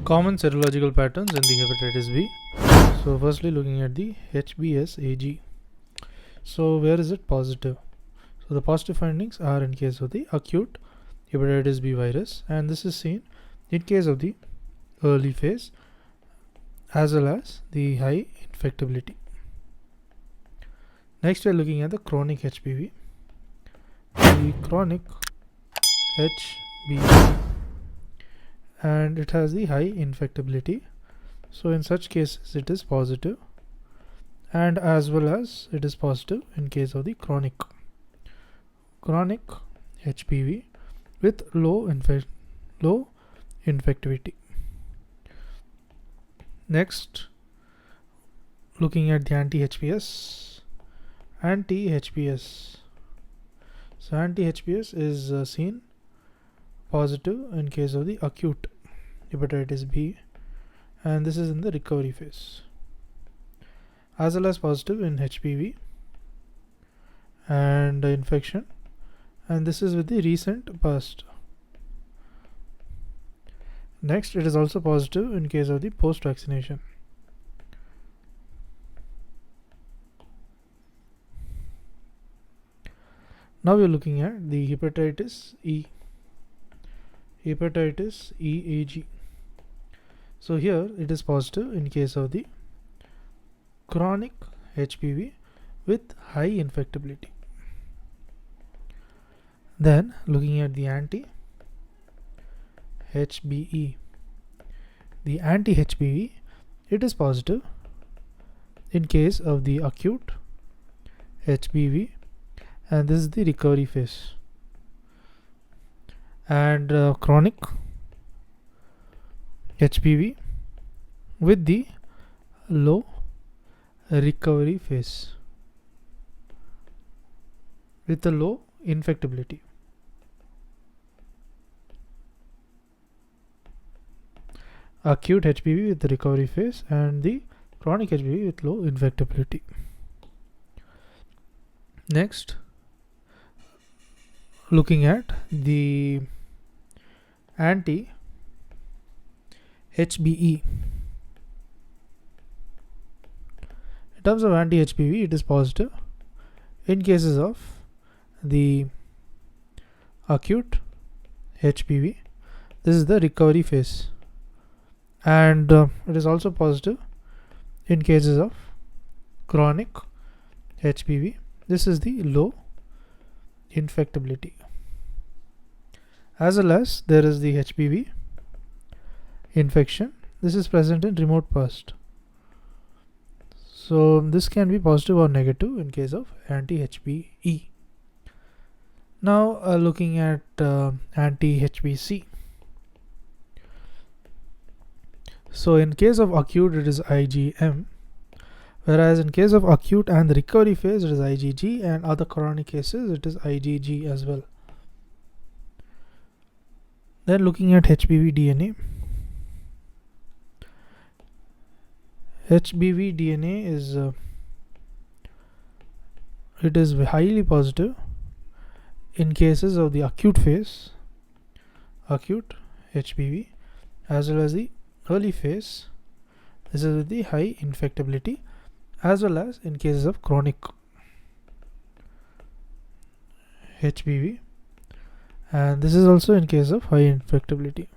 Common serological patterns in the hepatitis B. So firstly, looking at the HBsAg. So where is it positive? So the positive findings are in case of the acute hepatitis B virus, and this is seen in case of the early phase as well as the high infectability. Next we are looking at the chronic HBV. The chronic HBV, and it has the high infectability. So in such cases it is positive, and as well as it is positive in case of the chronic HBV with low infectivity. Next, looking at the anti-HBs. So anti-HBs is seen positive in case of the acute hepatitis B, and this is in the recovery phase, as well as positive in HBV and infection, and this is with the recent past. Next, it is also positive in case of the post-vaccination. Now we are looking at the hepatitis EAG. So here it is positive in case of the chronic HBV with high infectability. Then looking at the anti-HBE. The anti-HBV, it is positive in case of the acute HBV, and this is the recovery phase, and chronic HBV with the low recovery phase with a low infectability. Acute HBV with the recovery phase and the chronic HBV with low infectability. Next, looking at the anti-HBE. In terms of anti-HBV, it is positive in cases of the acute HBV. This is the recovery phase, and it is also positive in cases of chronic HBV. This is the low infectability, as well as there is the HBV infection. This is present in remote past. So this can be positive or negative in case of anti-HBE. Now looking at anti-HBC. So in case of acute it is IgM, whereas in case of acute and the recovery phase it is IgG, and other chronic cases it is IgG as well. Then looking at HBV DNA. HBV DNA is it is highly positive in cases of the acute phase, acute HBV, as well as the early phase. This is with the high infectability, as well as in cases of chronic HBV, and this is also in case of high infectability.